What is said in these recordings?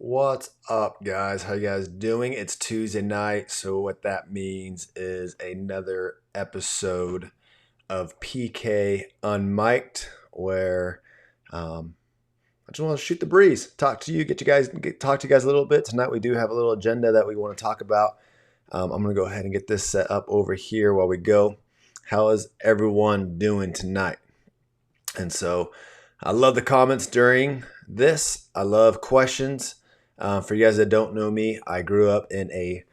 What's up, guys? How you guys doing? It's Tuesday night, so what that means is another episode of PK Unmiked, where um, I just want to shoot the breeze, talk to you, talk to you guys a little bit. Tonight we do have a little agenda that we want to talk about. I'm gonna go ahead and get this set up over here while we go. How is everyone doing tonight? And so I love the comments during this. I love questions. For you guys that don't know me, I grew up in a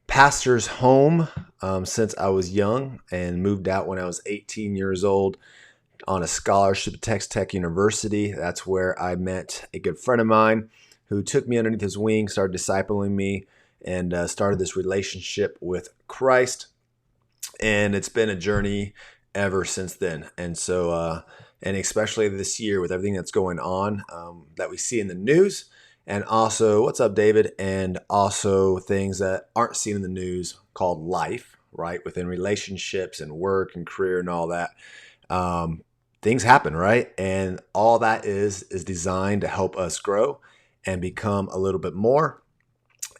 pastor's home since I was young and moved out when I was 18 years old on a scholarship at Texas Tech University. That's where I met a good friend of mine who took me underneath his wing, started discipling me, and started this relationship with Christ. And it's been a journey ever since then. And especially this year with everything that's going on that we see in the news, and also, what's up, David? And also things that aren't seen in the news called life, right? Within relationships and work and career and all that. Things happen, right? And all that is designed to help us grow and become a little bit more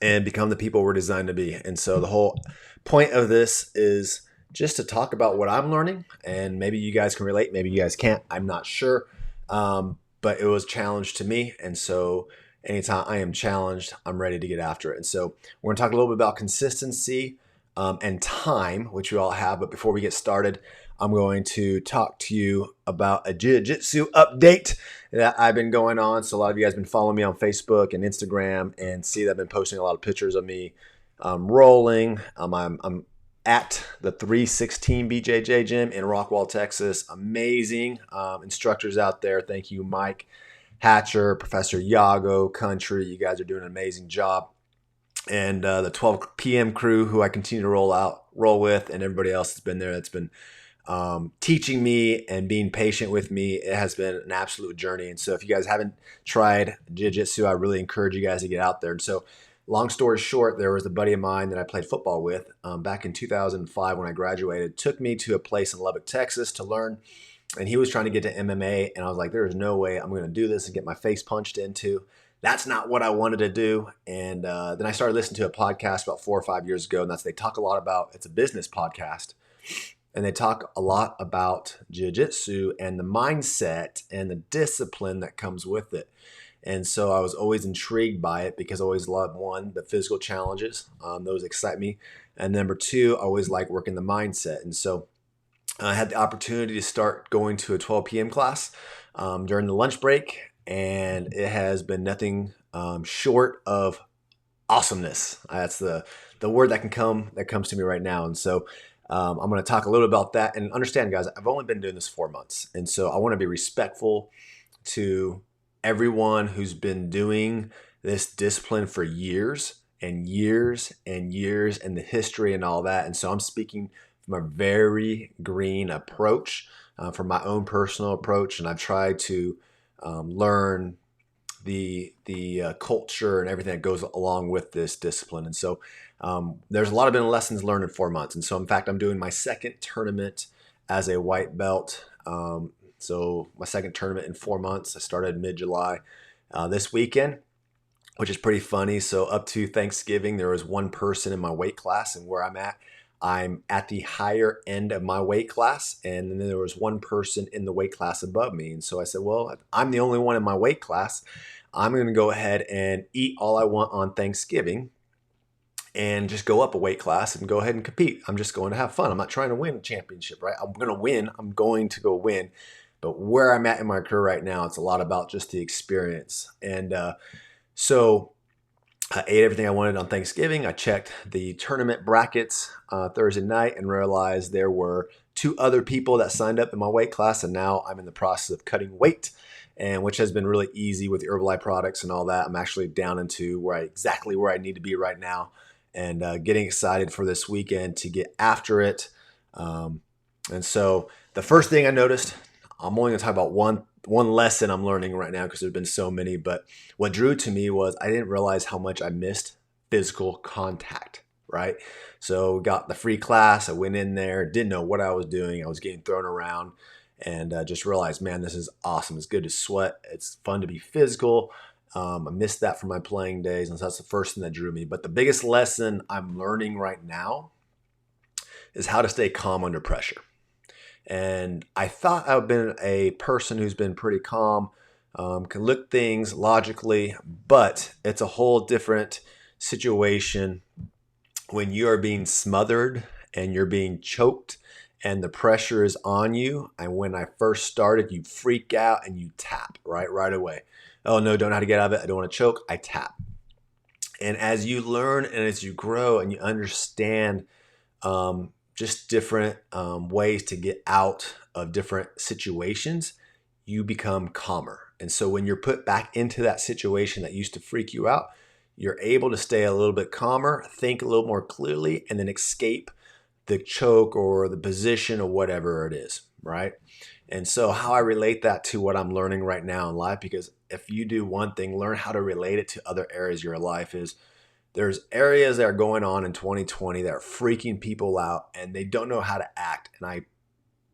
and become the people we're designed to be. And so the whole point of this is just to talk about what I'm learning, and maybe you guys can relate, maybe you guys can't. I'm not sure, but it was a challenge to me, and so anytime I am challenged, I'm ready to get after it. And so we're going to talk a little bit about consistency and time, which we all have. But before we get started, I'm going to talk to you about a jiu-jitsu update that I've been going on. So a lot of you guys have been following me on Facebook and Instagram and see that I've been posting a lot of pictures of me rolling. I'm at the 316 BJJ gym in Rockwall, Texas. Amazing instructors out there. Thank you, Mike Hatcher, Professor Yago, Country. You guys are doing an amazing job. And the 12 p.m. crew, who I continue to roll with, and everybody else that's been there, that's been teaching me and being patient with me. It has been an absolute journey. And so if you guys haven't tried jiu-jitsu, I really encourage you guys to get out there. And so long story short, there was a buddy of mine that I played football with back in 2005 when I graduated, took me to a place in Lubbock, Texas to learn. And he was trying to get to MMA. And I was like, there is no way I'm going to do this and get my face punched into. That's not what I wanted to do. And then I started listening to a podcast about 4 or 5 years ago. And they talk a lot about, it's a business podcast. And they talk a lot about jiu-jitsu and the mindset and the discipline that comes with it. And so I was always intrigued by it because I always loved, one, the physical challenges. Those excite me. And number two, I always like working the mindset. And so I had the opportunity to start going to a 12 p.m. class during the lunch break. And it has been nothing short of awesomeness. That's the word that comes to me right now. And so I'm going to talk a little about that. And understand, guys, I've only been doing this 4 months. And so I want to be respectful to everyone who's been doing this discipline for years and years and years, and the history and all that. And so I'm speaking from a very green approach, from my own personal approach. And I've tried to learn the culture and everything that goes along with this discipline. And so there's a lot of lessons learned in 4 months. And so, in fact, I'm doing my second tournament as a white belt. So my second tournament in 4 months. I started mid-July this weekend, which is pretty funny. So up to Thanksgiving, there was one person in my weight class, and where I'm at the higher end of my weight class. And then there was one person in the weight class above me. And so I said, well, I'm the only one in my weight class. I'm going to go ahead and eat all I want on Thanksgiving and just go up a weight class and go ahead and compete. I'm just going to have fun. I'm not trying to win a championship, right? I'm going to win. I'm going to go win. But where I'm at in my career right now, it's a lot about just the experience. And so I ate everything I wanted on Thanksgiving. I checked the tournament brackets Thursday night and realized there were 2 other people that signed up in my weight class. And now I'm in the process of cutting weight, and which has been really easy with the Herbalife products and all that. I'm actually down into exactly where I need to be right now, and getting excited for this weekend to get after it. And so the first thing I noticed, I'm only going to talk about one lesson I'm learning right now because there's been so many, but what drew to me was I didn't realize how much I missed physical contact, right? So got the free class. I went in there, didn't know what I was doing. I was getting thrown around, and just realized, man, this is awesome. It's good to sweat. It's fun to be physical. I missed that from my playing days, and so that's the first thing that drew me. But the biggest lesson I'm learning right now is how to stay calm under pressure. And I thought I've been a person who's been pretty calm, can look things logically, but it's a whole different situation when you are being smothered and you're being choked and the pressure is on you. And when I first started, you freak out and you tap right away. Oh no, don't know how to get out of it. I don't want to choke. I tap. And as you learn and as you grow and you understand just different ways to get out of different situations, you become calmer. And so when you're put back into that situation that used to freak you out, you're able to stay a little bit calmer, think a little more clearly, and then escape the choke or the position or whatever it is, right? And so how I relate that to what I'm learning right now in life, because if you do one thing, learn how to relate it to other areas of your life, is there's areas that are going on in 2020 that are freaking people out and they don't know how to act. And I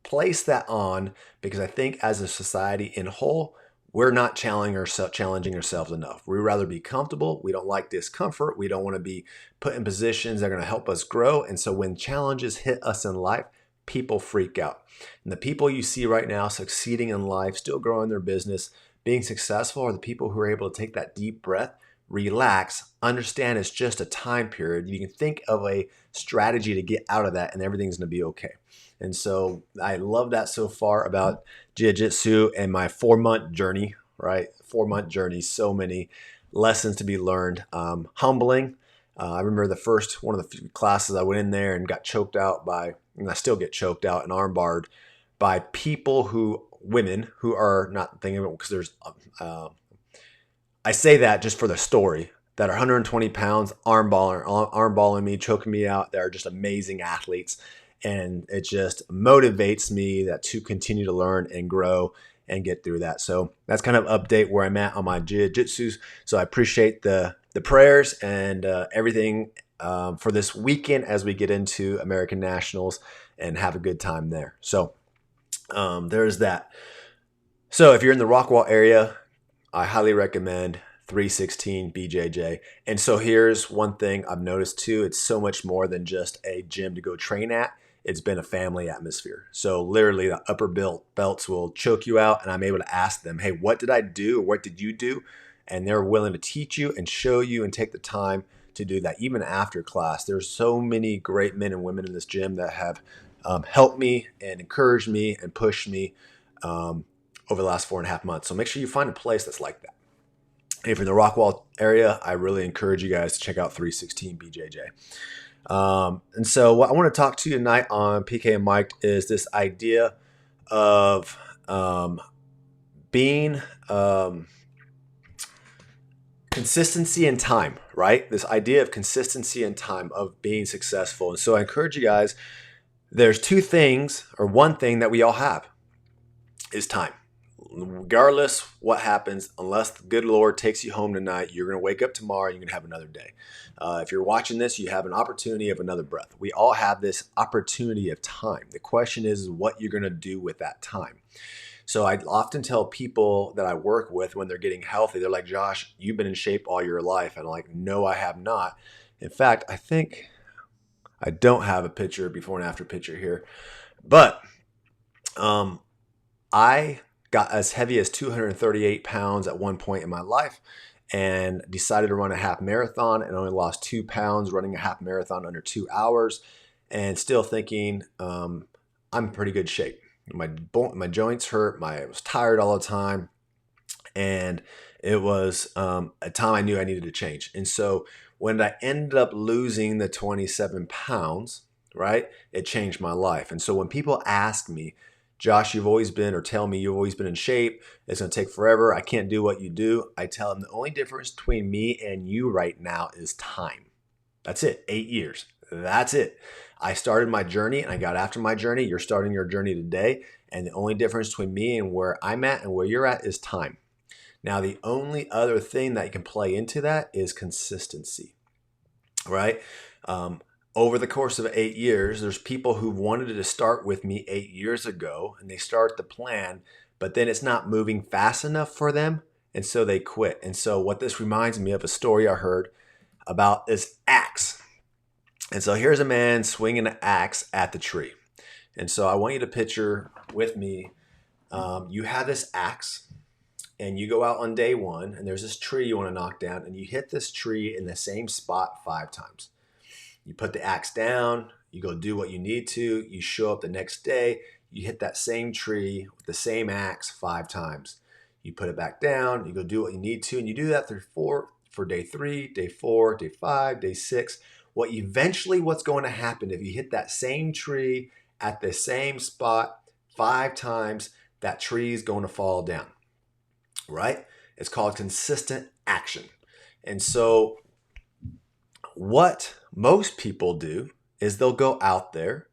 place that on because I think as a society in whole, we're not challenging ourselves enough. We rather be comfortable. We don't like discomfort. We don't want to be put in positions that are going to help us grow. And so when challenges hit us in life, people freak out. And the people you see right now succeeding in life, still growing their business, being successful, are the people who are able to take that deep breath, relax, understand it's just a time period. You can think of a strategy to get out of that and everything's going to be okay. And so I love that so far about jiu-jitsu and my 4-month journey, right? 4-month journey, so many lessons to be learned. Humbling. I remember one of the few classes I went in there and got choked out by, and I still get choked out and armbarred by women who are not thinking of it because there's, I say that just for the story, that are 120 pounds, armballing me, choking me out. They're just amazing athletes. And it just motivates me to continue to learn and grow and get through that. So that's kind of update where I'm at on my jiu-jitsu. So I appreciate the prayers and everything for this weekend as we get into American Nationals and have a good time there. So there's that. So if you're in the Rockwall area, I highly recommend 316 BJJ. And so here's one thing I've noticed too. It's so much more than just a gym to go train at. It's been a family atmosphere. So literally the upper belts will choke you out and I'm able to ask them, hey, what did I do? Or what did you do? And they're willing to teach you and show you and take the time to do that. Even after class, there's so many great men and women in this gym that have helped me and encouraged me and pushed me over the last 4.5 months. So make sure you find a place that's like that. And if you're in the Rockwall area, I really encourage you guys to check out 316 BJJ. And so what I want to talk to you tonight on PK and Mike is this idea of being consistency and time, right? This idea of consistency and time of being successful. And so I encourage you guys, there's one thing that we all have is time. Regardless what happens, unless the good Lord takes you home tonight, you're going to wake up tomorrow, you're going to have another day. If you're watching this, you have an opportunity of another breath. We all have this opportunity of time. The question is what you're going to do with that time. So I often tell people that I work with when they're getting healthy, they're like, Josh, you've been in shape all your life. And I'm like, no, I have not. In fact, I think I don't have a before and after picture here, but I got as heavy as 238 pounds at one point in my life and decided to run a half marathon and only lost 2 pounds running a half marathon under 2 hours and still thinking I'm in pretty good shape. My joints hurt. I was tired all the time. And it was a time I knew I needed to change. And so when I ended up losing the 27 pounds, right, it changed my life. And so when people ask me, Josh, tell me you've always been in shape, it's going to take forever, I can't do what you do, I tell them the only difference between me and you right now is time. That's it. 8 years. That's it. I started my journey and I got after my journey. You're starting your journey today. And the only difference between me and where I'm at and where you're at is time. Now, the only other thing that you can play into that is consistency, right? Over the course of 8 years, there's people who wanted to start with me 8 years ago and they start the plan, but then it's not moving fast enough for them And so they quit. And so what this reminds me of a story I heard about this axe. And so here's a man swinging an axe at the tree. And so I want you to picture with me, you have this axe and you go out on day one and there's this tree you want to knock down and you hit this tree in the same spot 5 times. You put the axe down, you go do what you need to, you show up the next day, you hit that same tree with the same axe 5 times. You put it back down, you go do what you need to, and you do that for day 3, day 4, day 5, day 6. What's going to happen if you hit that same tree at the same spot 5 times, that tree is going to fall down, right? It's called consistent action. And so what most people do is they'll go out there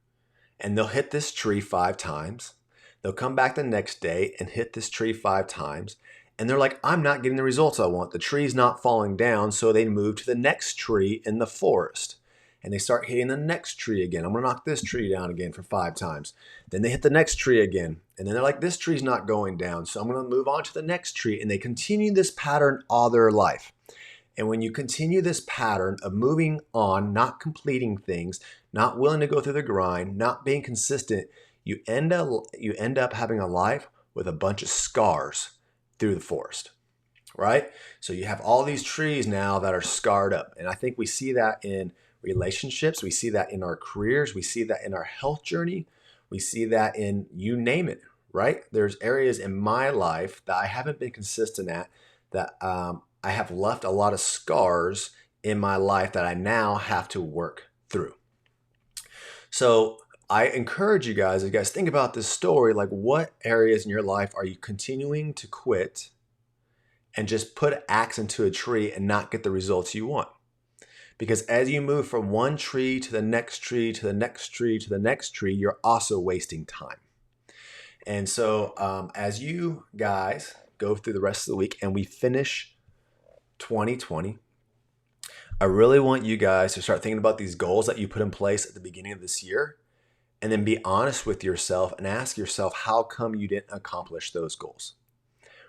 and they'll hit this tree 5 times. They'll come back the next day and hit this tree 5 times. And they're like, I'm not getting the results I want. The tree's not falling down. So they move to the next tree in the forest. And they start hitting the next tree again. I'm going to knock this tree down again for 5 times. Then they hit the next tree again. And then they're like, this tree's not going down. So I'm going to move on to the next tree. And they continue this pattern all their life. And when you continue this pattern of moving on, not completing things, not willing to go through the grind, not being consistent, you end up having a life with a bunch of scars through the forest, right? So you have all these trees now that are scarred up. And I think we see that in relationships. We see that in our careers. We see that in our health journey. We see that in you name it, right? There's areas in my life that I haven't been consistent at that I have left a lot of scars in my life that I now have to work through. So I encourage you guys, as you guys think about this story, like what areas in your life are you continuing to quit and just put an axe into a tree and not get the results you want? Because as you move from one tree to the next tree, to the next tree, to the next tree, you're also wasting time. And so as you guys go through the rest of the week and we finish 2020, I really want you guys to start thinking about these goals that you put in place at the beginning of this year. And then be honest with yourself and ask yourself, how come you didn't accomplish those goals?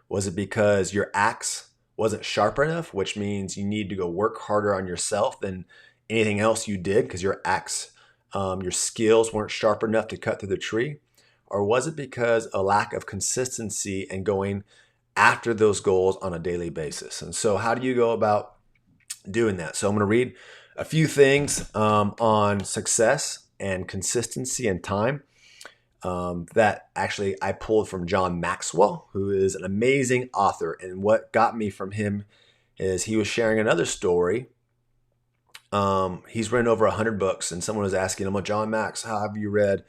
Was it because your axe wasn't sharp enough, which means you need to go work harder on yourself than anything else you did because your axe, your skills weren't sharp enough to cut through the tree? Or was it because a lack of consistency and going after those goals on a daily basis? And so how do you go about doing that? So I'm going to read a few things on success and consistency and time that actually I pulled from John Maxwell, who is an amazing author. And what got me from him is he was sharing another story. He's written over 100 books, and someone was asking him, well, John Max, how have you written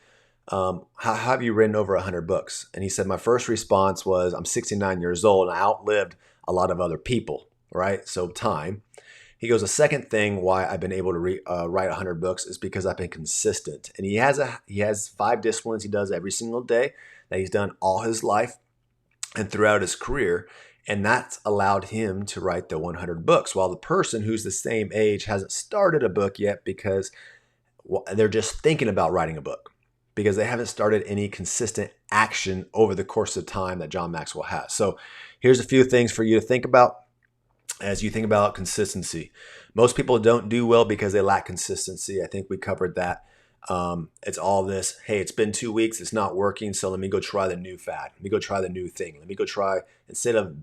over 100 books? And he said, my first response was, I'm 69 years old and I outlived a lot of other people, right? So time. He goes, the second thing why I've been able to write 100 books is because I've been consistent. And he has 5 disciplines he does every single day that he's done all his life and throughout his career. And that's allowed him to write the 100 books, while the person who's the same age hasn't started a book yet because they're just thinking about writing a book because they haven't started any consistent action over the course of time that John Maxwell has. So here's a few things for you to think about as you think about consistency. Most people don't do well because they lack consistency. I think we covered that. It's all this, hey, it's been 2 weeks, it's not working, so let me go try the new fad. Let me go try the new thing. Let me go try, instead of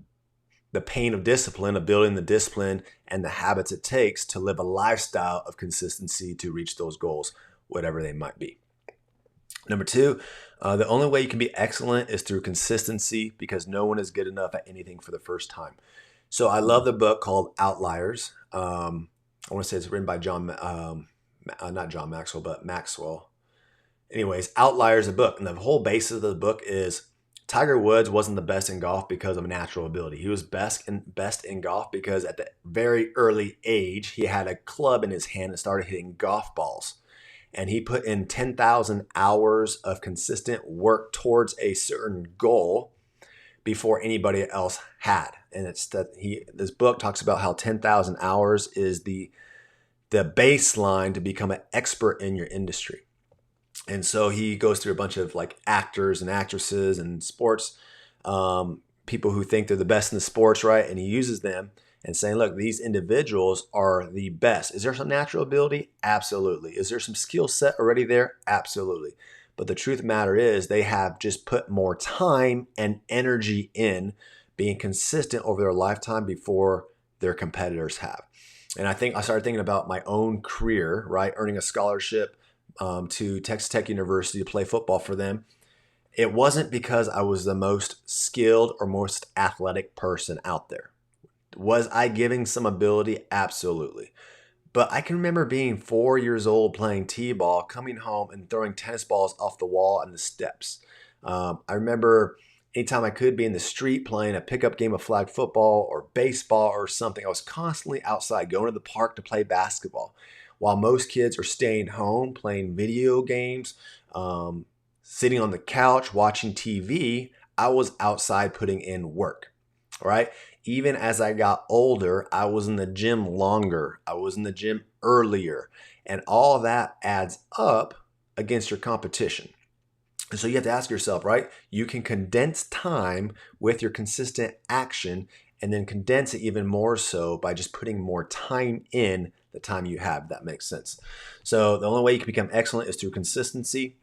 the pain of discipline, of building the discipline and the habits it takes to live a lifestyle of consistency to reach those goals, whatever they might be. Number 2, the only way you can be excellent is through consistency, because no one is good enough at anything for the first time. So I love the book called Outliers. I want to say it's written by not John Maxwell, but Maxwell. Anyways, Outliers, a book. And the whole basis of the book is Tiger Woods wasn't the best in golf because of natural ability. He was best in golf because at the very early age, he had a club in his hand and started hitting golf balls. And he put in 10,000 hours of consistent work towards a certain goal before anybody else had. And it's that this book talks about how 10,000 hours is the baseline to become an expert in your industry. And so he goes through a bunch of like actors and actresses and sports people who think they're the best in the sports, right? And he uses them and saying, look, these individuals are the best. Is there some natural ability? Absolutely. Is there some skill set already there? Absolutely. But the truth of the matter is they have just put more time and energy in being consistent over their lifetime before their competitors have. And I think I started thinking about my own career, right? Earning a scholarship to Texas Tech University to play football for them. It wasn't because I was the most skilled or most athletic person out there. Was I giving some ability? Absolutely. But I can remember being 4 years old playing t-ball, coming home and throwing tennis balls off the wall and the steps. I remember anytime I could be in the street playing a pickup game of flag football or baseball or something. I was constantly outside going to the park to play basketball. While most kids are staying home playing video games, sitting on the couch watching TV, I was outside putting in work, right? Even as I got older, I was in the gym longer. I was in the gym earlier. And all that adds up against your competition. And so you have to ask yourself, right? You can condense time with your consistent action and then condense it even more so by just putting more time in the time you have. That makes sense. So the only way you can become excellent is through consistency.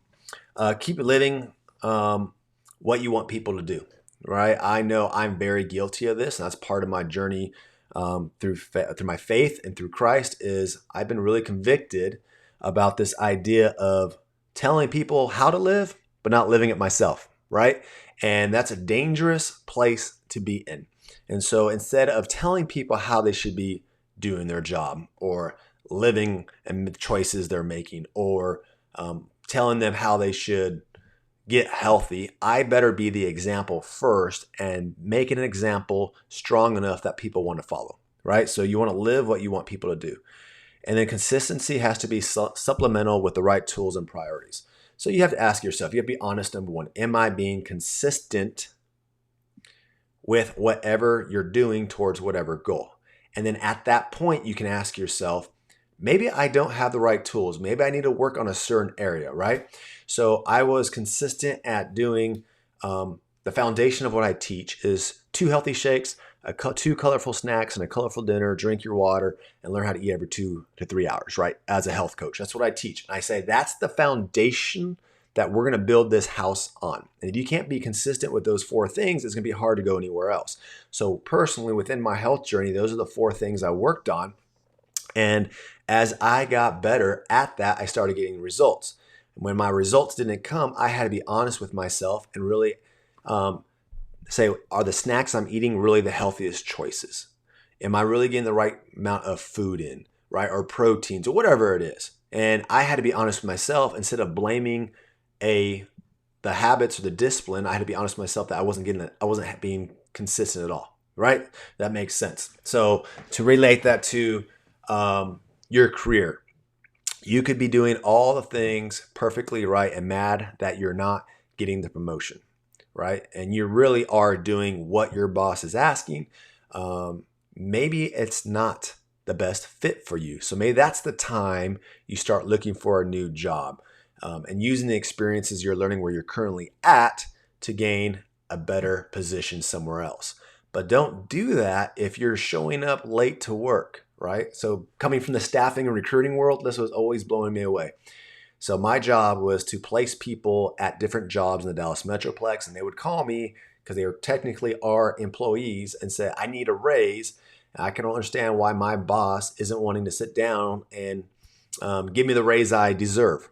Keep living what you want people to do, right? I know I'm very guilty of this, and that's part of my journey through my faith and through Christ. Is I've been really convicted about this idea of telling people how to live, but not living it myself, right? And that's a dangerous place to be in. And so instead of telling people how they should be doing their job or living and the choices they're making or telling them how they should get healthy, I better be the example first and make an example strong enough that people want to follow, right? So you want to live what you want people to do. And then consistency has to be supplemental with the right tools and priorities. So you have to ask yourself, you have to be honest, number one, am I being consistent with whatever you're doing towards whatever goal? And then at that point, you can ask yourself, maybe I don't have the right tools. Maybe I need to work on a certain area, right? So I was consistent at doing the foundation of what I teach is 2 healthy shakes, 2 colorful snacks, and a colorful dinner. Drink your water and learn how to eat every 2 to 3 hours, right? As a health coach, that's what I teach. And I say that's the foundation that we're going to build this house on. And if you can't be consistent with those 4 things, it's going to be hard to go anywhere else. So personally, within my health journey, those are the 4 things I worked on. And as I got better at that, I started getting results. When my results didn't come, I had to be honest with myself and really say, are the snacks I'm eating really the healthiest choices? Am I really getting the right amount of food in, right? Or proteins or whatever it is. And I had to be honest with myself instead of blaming the habits or the discipline. I had to be honest with myself that I wasn't being consistent at all, right? That makes sense. So to relate that to your career, you could be doing all the things perfectly right and mad that you're not getting the promotion, right? And you really are doing what your boss is asking. Maybe it's not the best fit for you. So maybe that's the time you start looking for a new job and using the experiences you're learning where you're currently at to gain a better position somewhere else. But don't do that if you're showing up late to work, right? So coming from the staffing and recruiting world, this was always blowing me away. So my job was to place people at different jobs in the Dallas Metroplex, and they would call me because they were technically our employees and say, I need a raise. I can understand why my boss isn't wanting to sit down and give me the raise I deserve.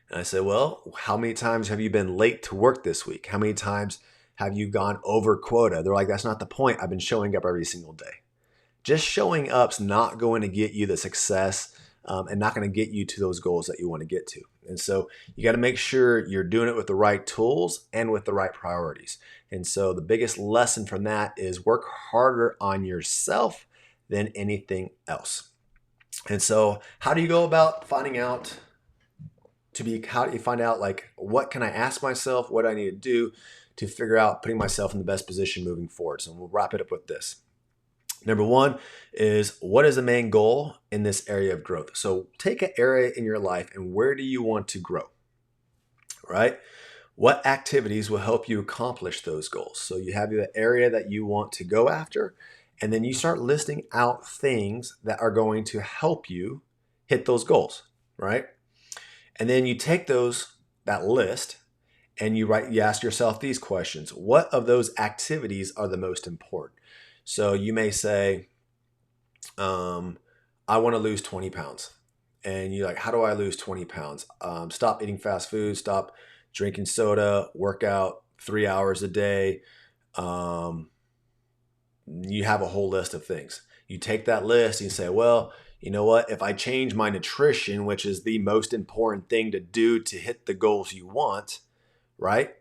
And I said, well, how many times have you been late to work this week? How many times have you gone over quota? They're like, that's not the point. I've been showing up every single day. Just showing up's not going to get you the success and not going to get you to those goals that you want to get to. And so you got to make sure you're doing it with the right tools and with the right priorities. And so the biggest lesson from that is work harder on yourself than anything else. And so how do you go about finding out how do you find out, like, what can I ask myself? What do I need to do to figure out putting myself in the best position moving forward? So we'll wrap it up with this. Number one is, what is the main goal in this area of growth? So take an area in your life and where do you want to grow, right? what activities will help you accomplish those goals. So you have the area that you want to go after, and then you start listing out things that are going to help you hit those goals, right? And then you take that list and you ask yourself these questions. What of those activities are the most important? So you may say, I want to lose 20 pounds. And you're like, how do I lose 20 pounds? Stop eating fast food, stop drinking soda, work out 3 hours a day. You have a whole list of things. You take that list and you say, well, you know what? If I change my nutrition, which is the most important thing to do to hit the goals you want, right?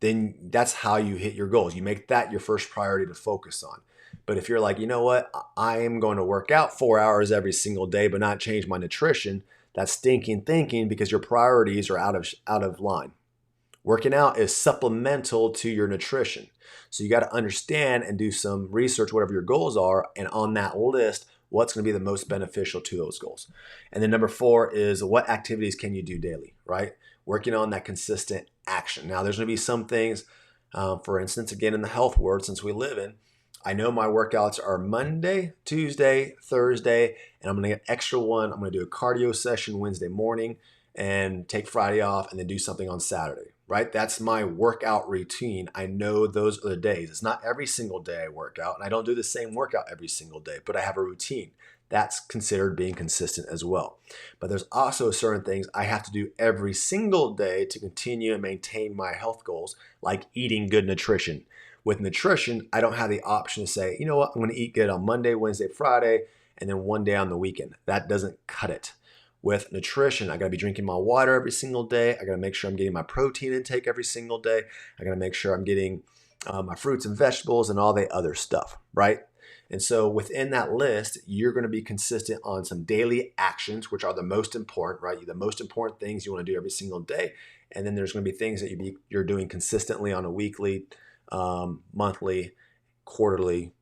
Then that's how you hit your goals. You make that your first priority to focus on. But if you're like, you know what, I am going to work out 4 hours every single day, but not change my nutrition, that's stinking thinking because your priorities are out of line. Working out is supplemental to your nutrition. So you got to understand and do some research, whatever your goals are, and on that list, what's going to be the most beneficial to those goals. And then number 4 is what activities can you do daily, right? Working on that consistent action. Now, there's going to be some things, for instance, again, in the health world, since we live in, I know my workouts are Monday, Tuesday, Thursday, and I'm going to get extra one. I'm going to do a cardio session Wednesday morning and take Friday off and then do something on Saturday, right? That's my workout routine. I know those are the days. It's not every single day I work out, and I don't do the same workout every single day, but I have a routine. That's considered being consistent as well. But there's also certain things I have to do every single day to continue and maintain my health goals, like eating good nutrition. With nutrition, I don't have the option to say, you know what, I'm going to eat good on Monday, Wednesday, Friday, and then one day on the weekend. That doesn't cut it. With nutrition, I got to be drinking my water every single day. I got to make sure I'm getting my protein intake every single day. I got to make sure I'm getting my fruits and vegetables and all the other stuff, right? And so within that list, you're going to be consistent on some daily actions, which are the most important, right? The most important things you want to do every single day. And then there's going to be things that you're doing consistently on a weekly, monthly, quarterly,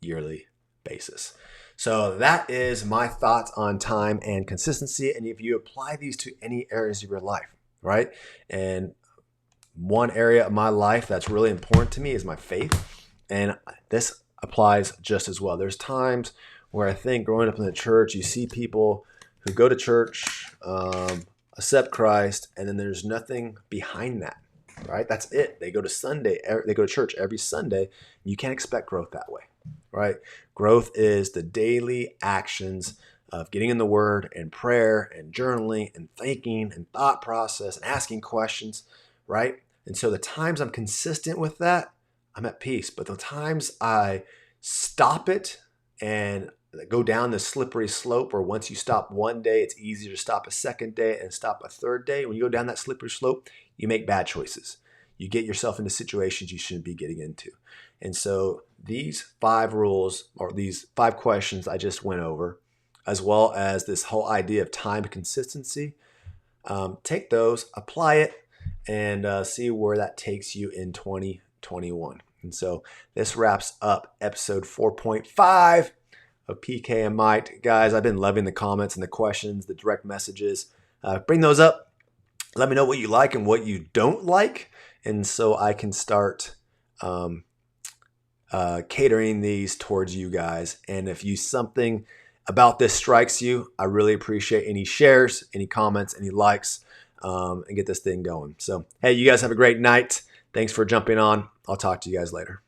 yearly basis. So that is my thoughts on time and consistency. And if you apply these to any areas of your life, right? And one area of my life that's really important to me is my faith. And this applies just as well. There's times where I think growing up in the church, you see people who go to church, accept Christ, and then there's nothing behind that, right? That's it. They go to church every Sunday. You can't expect growth that way, right? Growth is the daily actions of getting in the Word and prayer and journaling and thinking and thought process and asking questions, right? And so the times I'm consistent with that, I'm at peace. But the times I stop it and go down the slippery slope where once you stop one day, it's easier to stop a second day and stop a third day. When you go down that slippery slope, you make bad choices. You get yourself into situations you shouldn't be getting into. And so these 5 rules or these 5 questions I just went over, as well as this whole idea of time consistency, take those, apply it, and see where that takes you in 2021. And so this wraps up episode 4.5 of PK and Mike. Guys, I've been loving the comments and the questions, the direct messages. Bring those up. Let me know what you like and what you don't like. And so I can start catering these towards you guys. And if something about this strikes you, I really appreciate any shares, any comments, any likes, and get this thing going. So, hey, you guys have a great night. Thanks for jumping on. I'll talk to you guys later.